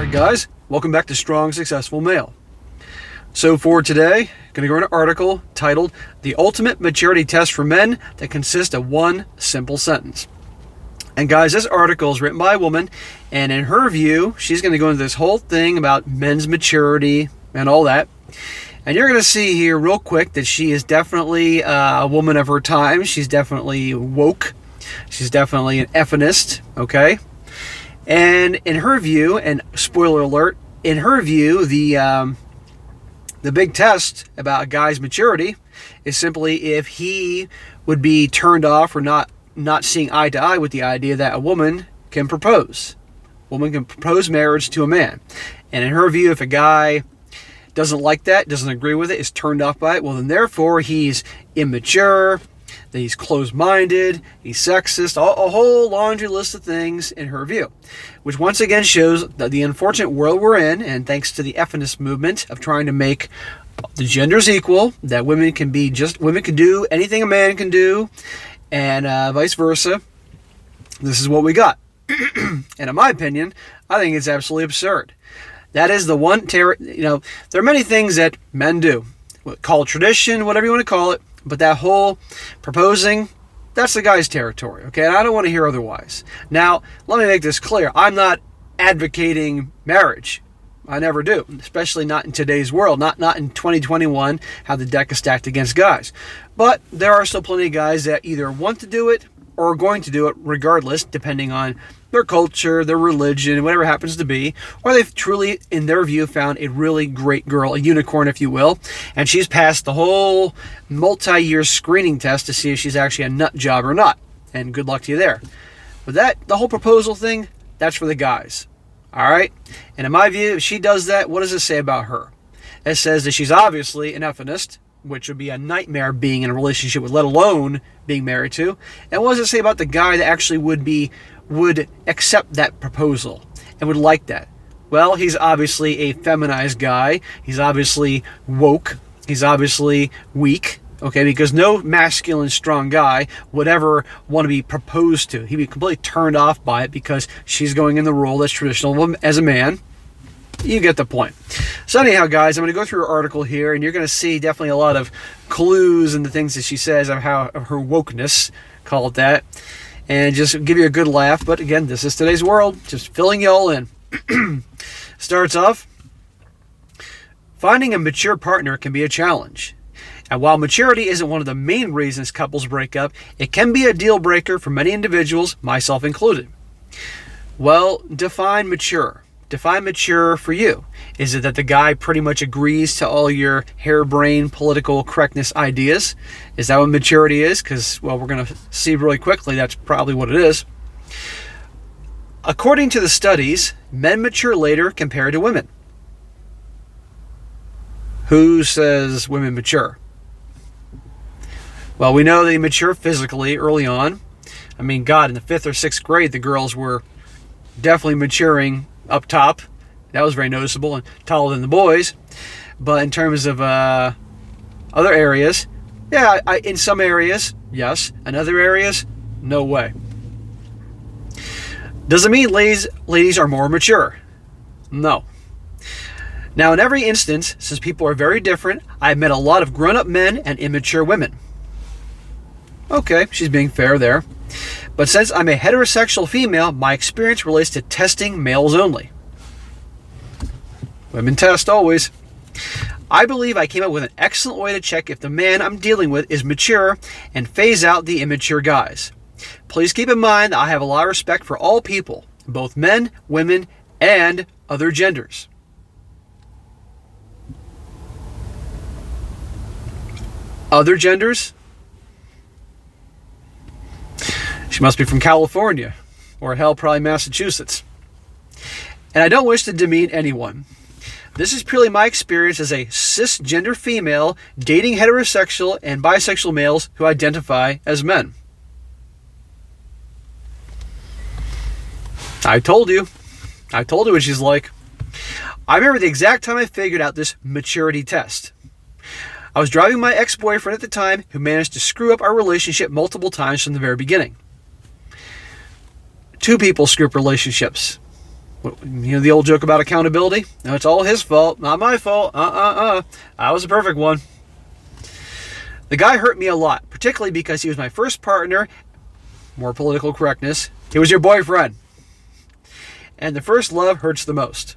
Alright guys, welcome back to Strong Successful Male. So for today, I'm going to go into an article titled The Ultimate Maturity Test for Men that consists of one simple sentence. And guys, this article is written by a woman, and in her view, she's going to go into this whole thing about men's maturity and all that. And you're going to see here real quick that she is definitely a woman of her time. She's definitely woke. She's definitely an feminist, okay? And in her view, and spoiler alert, in her view, the big test about a guy's maturity is simply if he would be turned off or not seeing eye to eye with the idea that a woman can propose. A woman can propose marriage to a man. And in her view, if a guy doesn't like that, doesn't agree with it, is turned off by it, well then therefore he's immature, that he's closed-minded, he's sexist, a whole laundry list of things in her view. Which once again shows that the unfortunate world we're in, and thanks to the feminist movement of trying to make the genders equal, that women can do anything a man can do, and vice versa. This is what we got. And in my opinion, I think it's absolutely absurd. That is the one there are many things that men do. Call it tradition, whatever you want to call it, but that whole proposing, that's the guy's territory, okay? And I don't want to hear otherwise. Now, let me make this clear. I'm not advocating marriage. I never do, especially not in today's world, not in 2021, how the deck is stacked against guys. But there are still plenty of guys that either want to do it or are going to do it regardless, depending on their culture, their religion, whatever it happens to be, or they've truly, in their view, found a really great girl, a unicorn, if you will, and she's passed the whole multi-year screening test to see if she's actually a nut job or not. And good luck to you there. But the whole proposal thing, that's for the guys. All right? And in my view, if she does that, what does it say about her? It says that she's obviously an feminist, which would be a nightmare being in a relationship with, let alone being married to. And what does it say about the guy that actually would accept that proposal and would like that? Well, he's obviously a feminized guy. He's obviously woke. He's obviously weak, okay? Because no masculine, strong guy would ever want to be proposed to. He'd be completely turned off by it because she's going in the role that's traditional as a man. You get the point. So anyhow, guys, I'm going to go through her article here, and you're going to see definitely a lot of clues in the things that she says of her wokeness, call it that, and just give you a good laugh. But again, this is today's world, just filling you all in. Starts off, finding a mature partner can be a challenge. And while maturity isn't one of the main reasons couples break up, it can be a deal breaker for many individuals, myself included. Well, define mature. Define mature for you. Is it that the guy pretty much agrees to all your harebrained political correctness ideas? Is that what maturity is? Because, well, we're going to see really quickly that's probably what it is. According to the studies, men mature later compared to women. Who says women mature? Well, we know they mature physically early on. I mean, God, in the 5th or 6th grade, the girls were definitely maturing up top. That was very noticeable and taller than the boys. But in terms of other areas, yeah, in some areas, yes. In other areas, no way. Does it mean ladies are more mature? No. Now, in every instance, since people are very different, I've met a lot of grown-up men and immature women. Okay, she's being fair there. But since I'm a heterosexual female, my experience relates to testing males only. Women test always. I believe I came up with an excellent way to check if the man I'm dealing with is mature and phase out the immature guys. Please keep in mind that I have a lot of respect for all people, both men, women, and other genders. Other genders? She must be from California, or hell, probably Massachusetts. And I don't wish to demean anyone. This is purely my experience as a cisgender female dating heterosexual and bisexual males who identify as men. I told you what she's like. I remember the exact time I figured out this maturity test. I was driving my ex-boyfriend at the time who managed to screw up our relationship multiple times from the very beginning. Two people screw up relationships. You know the old joke about accountability? No, it's all his fault, not my fault. I was a perfect one. The guy hurt me a lot, particularly because he was my first partner. More political correctness. He was your boyfriend. And the first love hurts the most.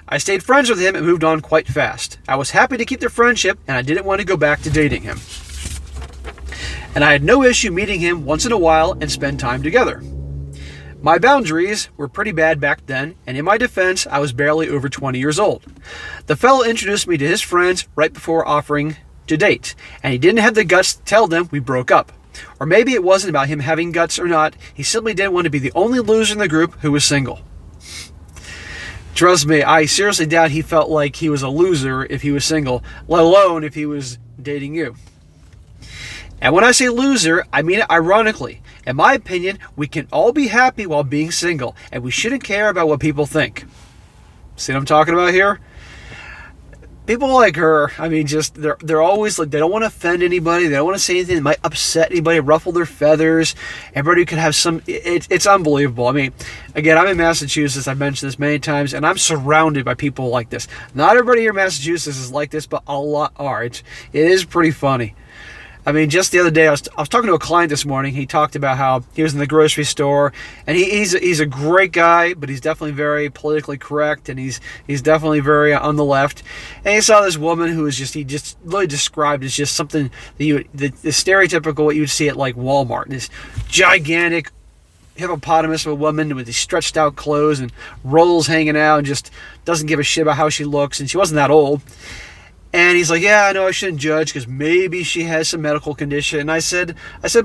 I stayed friends with him and moved on quite fast. I was happy to keep the friendship, and I didn't want to go back to dating him. And I had no issue meeting him once in a while and spend time together. My boundaries were pretty bad back then, and in my defense, I was barely over 20 years old. The fellow introduced me to his friends right before offering to date, and he didn't have the guts to tell them we broke up. Or maybe it wasn't about him having guts or not, he simply didn't want to be the only loser in the group who was single. Trust me, I seriously doubt he felt like he was a loser if he was single, let alone if he was dating you. And when I say loser, I mean it ironically. In my opinion, we can all be happy while being single, and we shouldn't care about what people think. See what I'm talking about here? People like her, I mean, just they're always like, they don't want to offend anybody. They don't want to say anything that might upset anybody, ruffle their feathers. Everybody could have some. It's unbelievable. I mean, again, I'm in Massachusetts. I've mentioned this many times, and I'm surrounded by people like this. Not everybody here in Massachusetts is like this, but a lot are. It is pretty funny. I mean, just the other day, I was talking to a client this morning. He talked about how he was in the grocery store, and he's a great guy, but he's definitely very politically correct, and he's definitely very on the left. And he saw this woman who was he just really described as just something that the stereotypical what you would see at like Walmart. This gigantic hippopotamus of a woman with these stretched out clothes and rolls hanging out, and just doesn't give a shit about how she looks, and she wasn't that old. And he's like, yeah, I know I shouldn't judge because maybe she has some medical condition. And I said,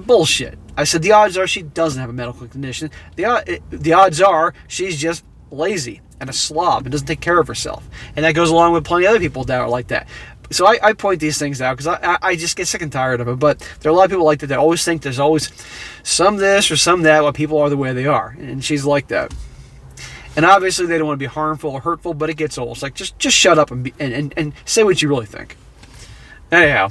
bullshit. I said, the odds are she doesn't have a medical condition. The odds are she's just lazy and a slob and doesn't take care of herself. And that goes along with plenty of other people that are like that. So I point these things out because I just get sick and tired of it. But there are a lot of people like that. They always think there's always some this or some that while people are the way they are. And she's like that. And obviously they don't want to be harmful or hurtful, but it gets old. It's like, just shut up and say what you really think. Anyhow,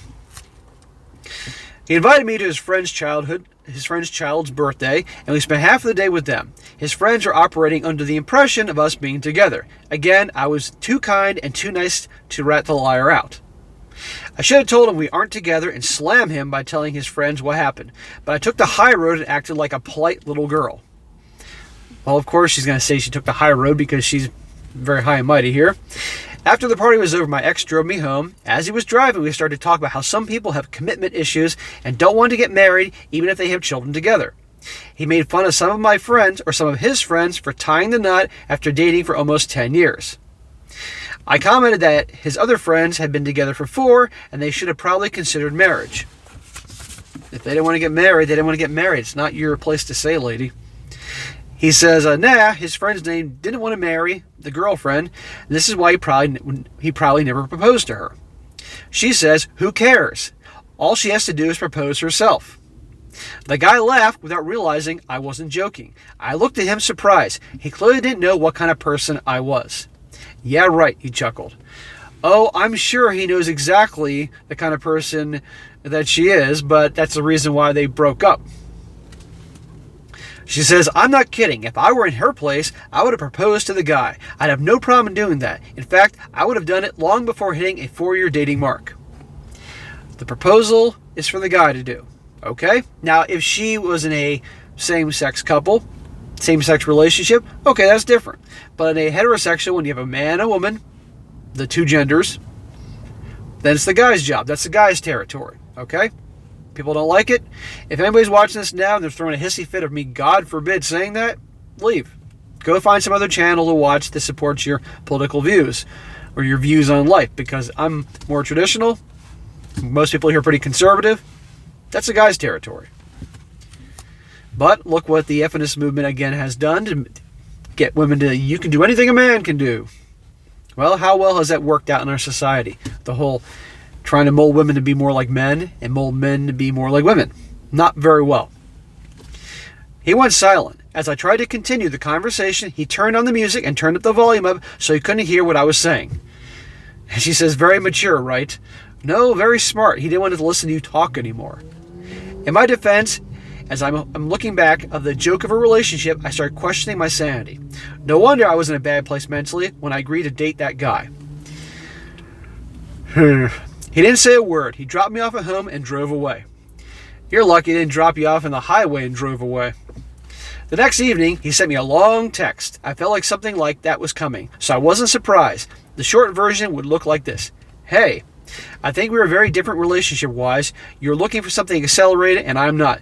he invited me to his friend's child's birthday, and we spent half of the day with them. His friends were operating under the impression of us being together. Again, I was too kind and too nice to rat the liar out. I should have told him we aren't together and slam him by telling his friends what happened, but I took the high road and acted like a polite little girl. Well, of course, she's going to say she took the high road because she's very high and mighty here. After the party was over, my ex drove me home. As he was driving, we started to talk about how some people have commitment issues and don't want to get married even if they have children together. He made fun of some of my friends or some of his friends for tying the knot after dating for almost 10 years. I commented that his other friends had been together for 4 and they should have probably considered marriage. If they didn't want to get married, they didn't want to get married. It's not your place to say, lady. He says, his friend's name didn't want to marry the girlfriend, and this is why he probably never proposed to her. She says, who cares? All she has to do is propose herself. The guy laughed without realizing I wasn't joking. I looked at him surprised. He clearly didn't know what kind of person I was. Yeah, right, he chuckled. Oh, I'm sure he knows exactly the kind of person that she is, but that's the reason why they broke up. She says, I'm not kidding. If I were in her place, I would have proposed to the guy. I'd have no problem doing that. In fact, I would have done it long before hitting a 4-year dating mark. The proposal is for the guy to do. Okay? Now, if she was in a same-sex couple, same-sex relationship, okay, that's different. But in a heterosexual, when you have a man and a woman, the two genders, then it's the guy's job. That's the guy's territory. Okay? People don't like it. If anybody's watching this now and they're throwing a hissy fit of me, God forbid, saying that, leave. Go find some other channel to watch that supports your political views or your views on life, because I'm more traditional. Most people here are pretty conservative. That's a guy's territory. But look what the feminist movement again has done to get women to, you can do anything a man can do. Well, how well has that worked out in our society? The whole trying to mold women to be more like men and mold men to be more like women. Not very well. He went silent. As I tried to continue the conversation, he turned on the music and turned up the volume up so he couldn't hear what I was saying. And she says, very mature, right? No, very smart. He didn't want to listen to you talk anymore. In my defense, as I'm looking back of the joke of a relationship, I started questioning my sanity. No wonder I was in a bad place mentally when I agreed to date that guy. He didn't say a word. He dropped me off at home and drove away. You're lucky he didn't drop you off on the highway and drove away. The next evening, he sent me a long text. I felt like something like that was coming, so I wasn't surprised. The short version would look like this. Hey, I think we are very different relationship-wise. You're looking for something accelerated, and I'm not.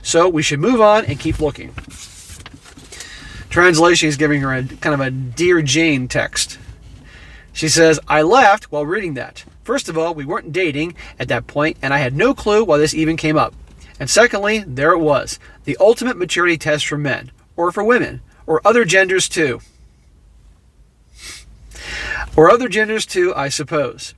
So we should move on and keep looking. Translation is giving her a kind of a Dear Jane text. She says, I laughed while reading that. First of all, we weren't dating at that point, and I had no clue why this even came up. And secondly, there it was, the ultimate maturity test for men, or for women, or other genders too. Or other genders too, I suppose.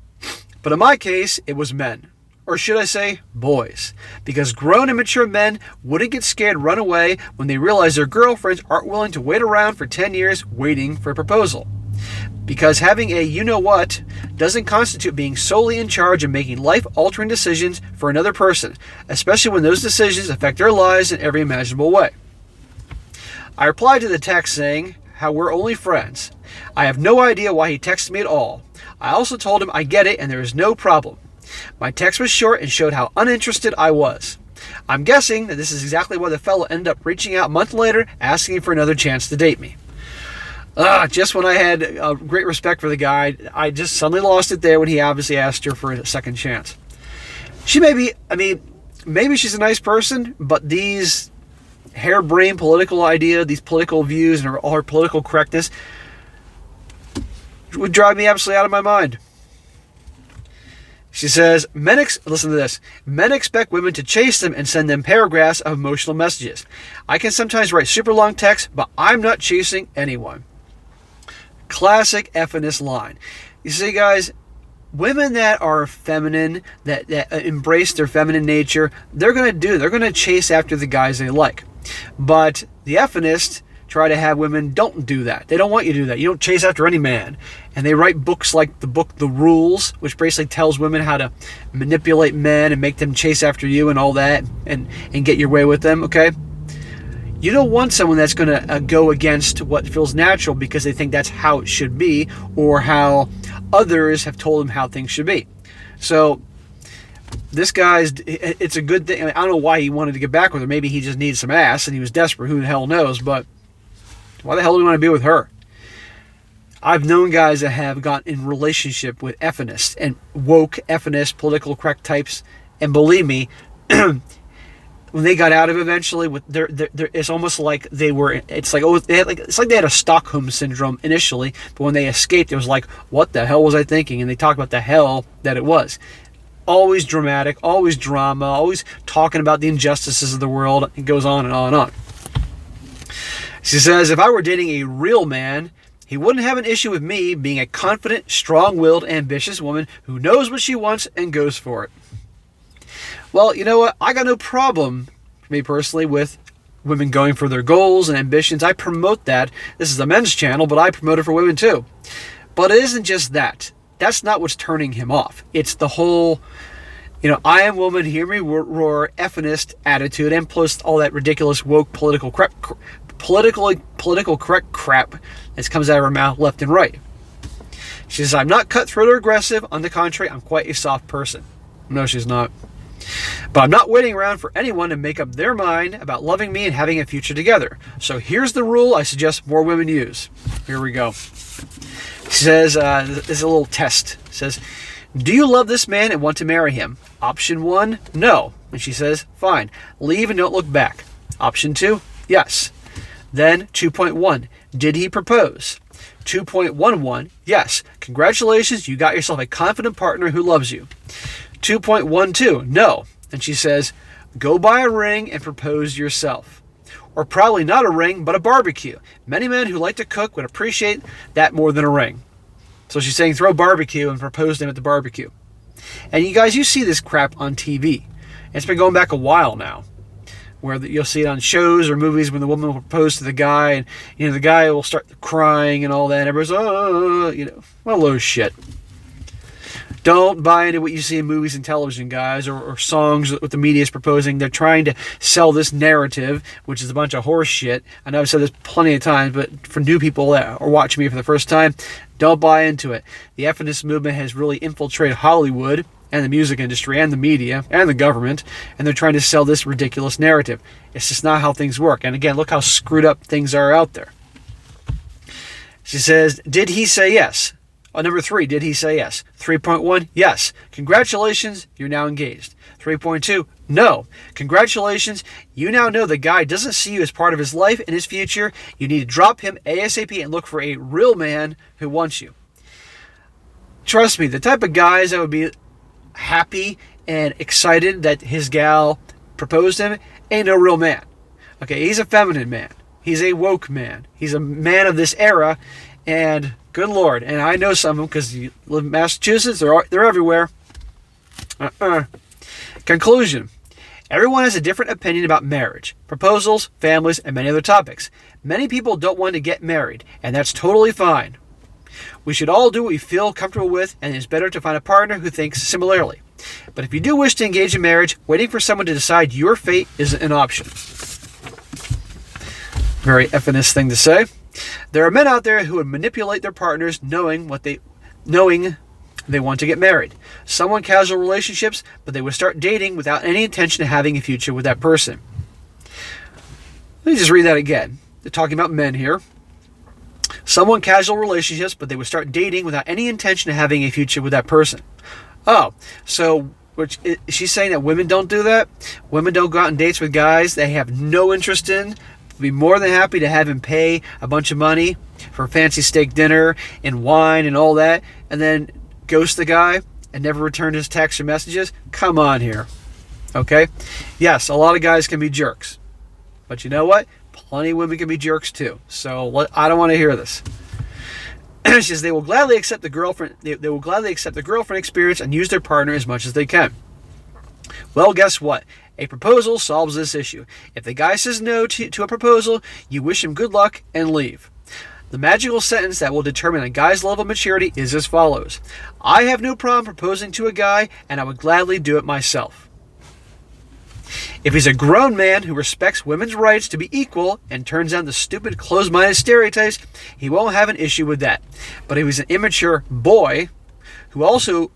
But in my case, it was men. Or should I say, boys. Because grown and mature men wouldn't get scared and run away when they realize their girlfriends aren't willing to wait around for 10 years waiting for a proposal. Because having a you-know-what doesn't constitute being solely in charge of making life-altering decisions for another person, especially when those decisions affect their lives in every imaginable way. I replied to the text saying how we're only friends. I have no idea why he texted me at all. I also told him I get it and there is no problem. My text was short and showed how uninterested I was. I'm guessing that this is exactly why the fellow ended up reaching out a month later asking for another chance to date me. Just when I had great respect for the guy, I just suddenly lost it there when he obviously asked her for a second chance. She maybe she's a nice person, but these harebrained political idea, these political views, and all her political correctness would drive me absolutely out of my mind. She says, listen to this. Men expect women to chase them and send them paragraphs of emotional messages. I can sometimes write super long texts, but I'm not chasing anyone. Classic F&ist line. You see, guys, women that are feminine, that embrace their feminine nature, they're going to chase after the guys they like. But the F&ists try to have women don't do that. They don't want you to do that. You don't chase after any man. And they write books like the book The Rules, which basically tells women how to manipulate men and make them chase after you and all that and get your way with them, okay? You don't want someone that's going to go against what feels natural because they think that's how it should be or how others have told them how things should be. So this guy's, it's a good thing. I don't know why he wanted to get back with her. Maybe he just needs some ass and he was desperate. Who the hell knows? But why the hell do you want to be with her? I've known guys that have gotten in relationship with F&ists and woke F&ist political correct types. And believe me, when they got out of it eventually, it's almost like they were. It's like they had a Stockholm syndrome initially, but when they escaped, it was like, what the hell was I thinking? And they talked about the hell that it was. Always dramatic, always drama, always talking about the injustices of the world. It goes on and on and on. She says, if I were dating a real man, he wouldn't have an issue with me being a confident, strong-willed, ambitious woman who knows what she wants and goes for it. Well, you know what? I got no problem, for me personally, with women going for their goals and ambitions. I promote that. This is a men's channel, but I promote it for women too. But it isn't just that. That's not what's turning him off. It's the whole, I am woman, hear me roar, F&ist attitude, and plus all that ridiculous woke political correct crap that comes out of her mouth left and right. She says, I'm not cutthroat or aggressive. On the contrary, I'm quite a soft person. No, she's not. But I'm not waiting around for anyone to make up their mind about loving me and having a future together. So here's the rule I suggest more women use. Here we go. She says, this is a little test. It says, do you love this man and want to marry him? Option 1, no. And she says, fine. Leave and don't look back. Option 2, yes. Then 2.1, did he propose? 2.11, yes. Congratulations, you got yourself a confident partner who loves you. 2.12, no. And she says, go buy a ring and propose yourself. Or probably not a ring, but a barbecue. Many men who like to cook would appreciate that more than a ring. So she's saying throw barbecue and propose to him at the barbecue. And you guys, you see this crap on TV. It's been going back a while now, where you'll see it on shows or movies when the woman will propose to the guy, and the guy will start crying and all that. And everybody's, well, low shit. Don't buy into what you see in movies and television, guys, or songs that the media is proposing. They're trying to sell this narrative, which is a bunch of horse shit. I know I've said this plenty of times, but for new people that are watching me for the first time, don't buy into it. The feminist movement has really infiltrated Hollywood and the music industry and the media and the government, and they're trying to sell this ridiculous narrative. It's just not how things work. And again, look how screwed up things are out there. She says, did he say yes? Number 3, did he say yes? 3.1, yes. Congratulations, you're now engaged. 3.2, no. Congratulations, you now know the guy doesn't see you as part of his life and his future. You need to drop him ASAP and look for a real man who wants you. Trust me, the type of guys that would be happy and excited that his gal proposed him ain't no real man. Okay, he's a feminine man. He's a woke man. He's a man of this era, and good Lord, and I know some of them because you live in Massachusetts, they're everywhere. Conclusion. Everyone has a different opinion about marriage, proposals, families, and many other topics. Many people don't want to get married, and that's totally fine. We should all do what we feel comfortable with, and it's better to find a partner who thinks similarly. But if you do wish to engage in marriage, waiting for someone to decide your fate isn't an option. Very feminist thing to say. There are men out there who would manipulate their partners knowing they want to get married. Some want casual relationships, but they would start dating without any intention of having a future with that person. Let me just read that again. They're talking about men here. Some want casual relationships, but they would start dating without any intention of having a future with that person. Oh, so she's saying that women don't do that? Women don't go out on dates with guys they have no interest in? Be more than happy to have him pay a bunch of money for a fancy steak dinner and wine and all that, and then ghost the guy and never return his texts or messages? Come on here. Okay? Yes, a lot of guys can be jerks. But you know what? Plenty of women can be jerks too. So I don't want to hear this. She says they will gladly accept the girlfriend. They will gladly accept the girlfriend experience and use their partner as much as they can. Well, guess what? A proposal solves this issue. If the guy says no to a proposal, you wish him good luck and leave. The magical sentence that will determine a guy's level of maturity is as follows. I have no problem proposing to a guy, and I would gladly do it myself. If he's a grown man who respects women's rights to be equal and turns down the stupid closed-minded stereotypes, he won't have an issue with that. But if he's an immature boy who also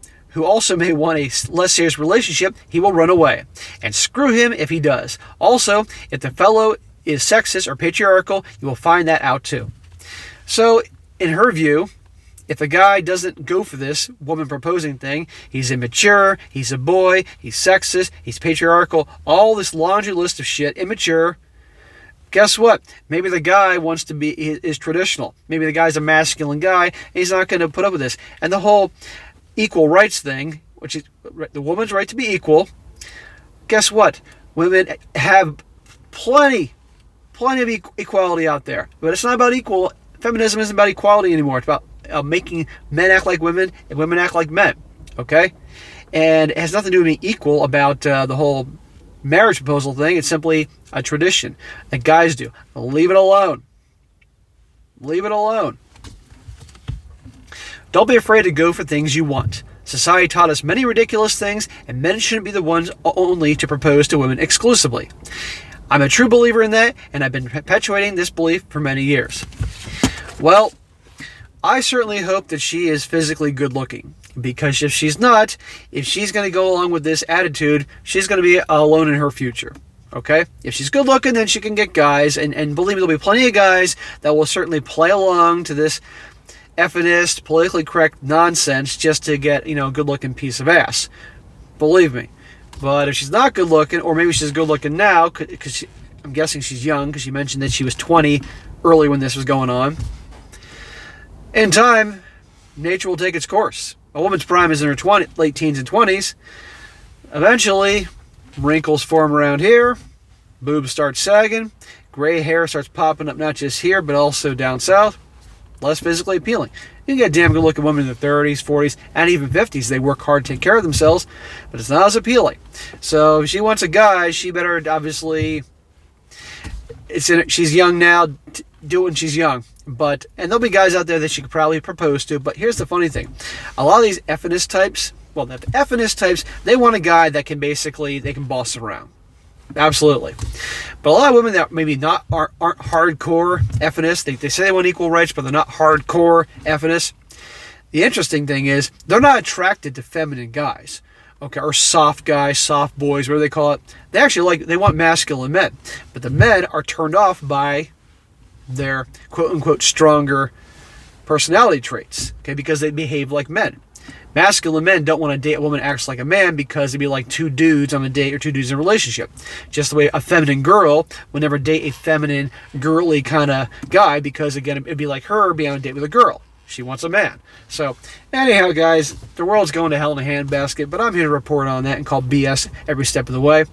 may want a less serious relationship, he will run away. And screw him if he does. Also, if the fellow is sexist or patriarchal, you will find that out too. So, in her view, if a guy doesn't go for this woman proposing thing, he's immature, he's a boy, he's sexist, he's patriarchal, all this laundry list of shit, immature. Guess what? Maybe the guy is traditional. Maybe the guy's a masculine guy, and he's not going to put up with this. And the whole equal rights thing, which is the woman's right to be equal. Guess what? Women have plenty of equality out there. But it's not about equal. Feminism isn't about equality anymore. It's about making men act like women and women act like men. Okay? And it has nothing to do with being equal about the whole marriage proposal thing. It's simply a tradition that guys do. Leave it alone. Leave it alone. Don't be afraid to go for things you want. Society taught us many ridiculous things, and men shouldn't be the ones only to propose to women exclusively. I'm a true believer in that, and I've been perpetuating this belief for many years. Well, I certainly hope that she is physically good looking, because if she's not, if she's going to go along with this attitude, she's going to be alone in her future. Okay? If she's good looking, then she can get guys, and believe me, there'll be plenty of guys that will certainly play along to this feminist, politically correct nonsense just to get, a good-looking piece of ass. Believe me. But if she's not good-looking, or maybe she's good-looking now, because I'm guessing she's young, because she mentioned that she was 20 early when this was going on. In time, nature will take its course. A woman's prime is in her late teens and 20s. Eventually, wrinkles form around here, boobs start sagging, gray hair starts popping up not just here, but also down south. Less physically appealing. You can get a damn good looking women in their 30s, 40s, and even 50s. They work hard to take care of themselves, but it's not as appealing. So if she wants a guy, she better obviously, she's young now, do it when she's young. And there'll be guys out there that she could probably propose to. But here's the funny thing: a lot of these F&ist types, well, the F&ist types, they want a guy that can basically they can boss around. Absolutely. But a lot of women that maybe aren't hardcore F&ists, they say they want equal rights, but they're not hardcore F&ists. The interesting thing is they're not attracted to feminine guys, okay, or soft guys, soft boys, whatever they call it. They actually they want masculine men, but the men are turned off by their quote-unquote stronger personality traits, okay, because they behave like men. Masculine men don't want to date a woman that acts like a man because it'd be like two dudes on a date or two dudes in a relationship. Just the way a feminine girl would never date a feminine, girly kind of guy because, again, it'd be like her being on a date with a girl. She wants a man. So, anyhow, guys, the world's going to hell in a handbasket, but I'm here to report on that and call BS every step of the way.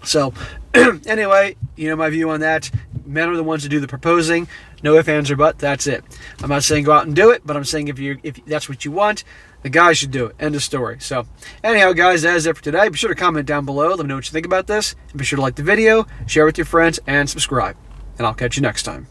So, anyway, you know my view on that. Men are the ones that do the proposing. No ifs, ands, or buts. That's it. I'm not saying go out and do it, but I'm saying if that's what you want, the guy should do it. End of story. So, anyhow, guys, that is it for today. Be sure to comment down below. Let me know what you think about this. And be sure to like the video, share with your friends, and subscribe. And I'll catch you next time.